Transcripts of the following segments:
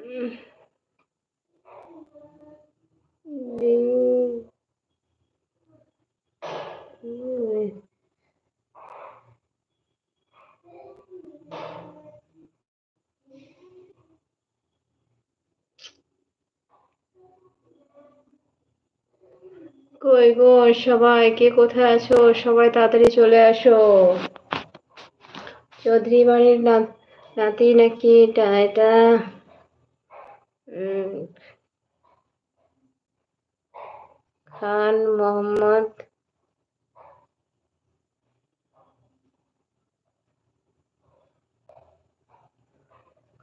কই গো সবাই, কে কোথায় আছো? সবাই তাড়াতাড়ি চলে আসো। চৌধুরী বাড়ির নাতি নাকি এটা? খান মোহাম্মদ।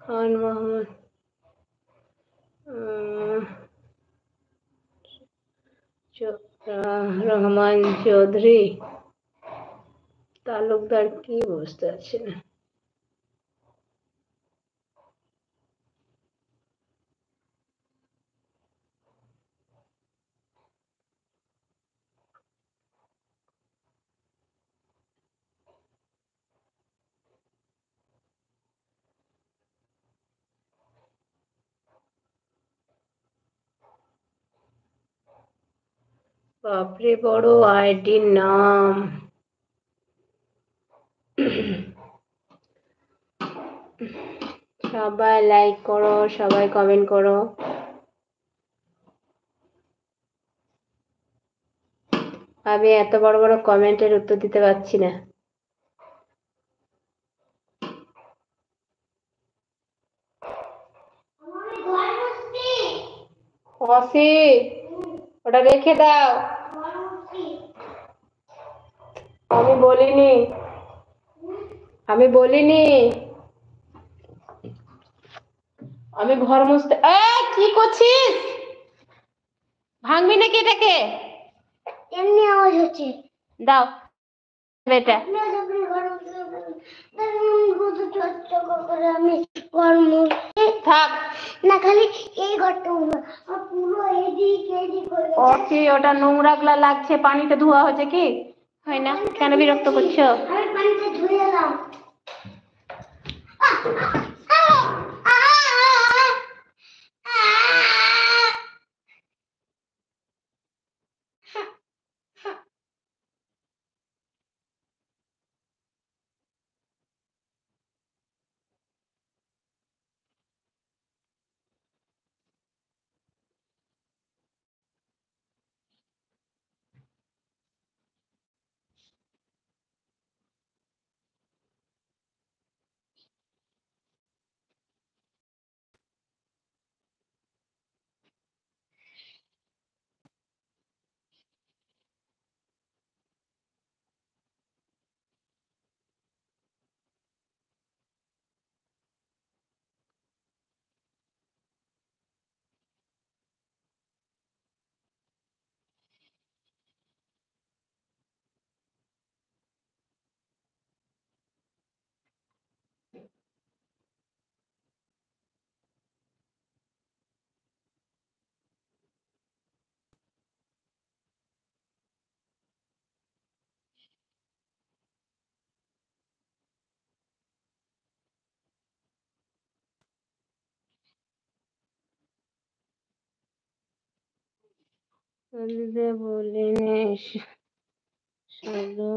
খান মোহাম্মদ রহমান চৌধুরী তালুকদার, কি বুঝতে পারছি না। বাপরে, বড় আইডির নাম। সবাই লাইক করো, সবাই কমেন্ট করো। আমি এত বড় বড় কমেন্টের উত্তর দিতে পারছি না। অসি, ওটা রেখে দাও। আমি বলিনি, আমি বলিনি। আমি ঘর মুছতে। কি করছিস? ভাঙবি নাকি এটাকে? এমনি আওয়াজ হচ্ছে। দাও এটা। আমি ঘর মুছতে থাক না, খালি এই ঘরটা পুরো এদিক এদিক হয়ে গেছে। অসি, ওটা নোংরা গুলা লাগছে, পানিতে ধোয়া হয়েছে কি? হয় না, কেন বিরক্ত করছো? আমি পানিতে ধুয়ে এলাম। বলিনি শুধু।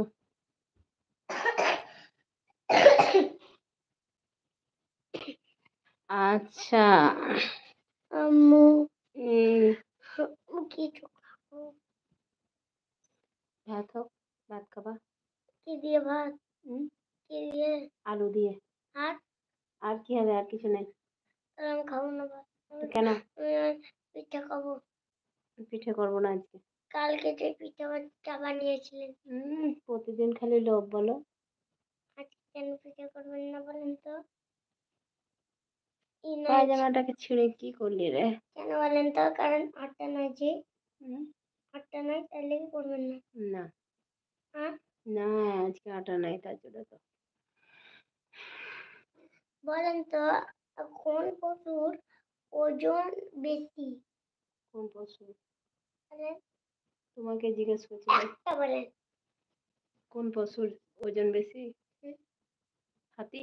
আচ্ছা আম্মু কি খাবো। ভাত হোক, ভাত খাবা? কি দিয়ে ভাত? কি দিয়ে? আলু দিয়ে। আর আর কি হবে? আর কিছু নেই। আমি খাবো না ভাত। কেন? পিঠা খাবো। পিঠে করবো না আজকে। কালকে যে পিঠা বানিয়েছিলেন। প্রতিদিন খালি লোভ বলো। আজকে কেন পিঠা করবেন না বলেন তো? পায়জামাটাকে ছিঁড়ে কি করলি রে? কেন বলেন তো? কারণ আটটা নাই যে। আটটা নাই, তাহলে কি করবেন না? না হ্যাঁ, না, আজকে আটা নাই, তার জন্য তো। বলেন তো কোন পশুর ওজন বেশি? কোন পশু? বলেন। তোমাকে জিজ্ঞেস করছি। বলেন। কোন পশুর ওজন বেশি? হাতি।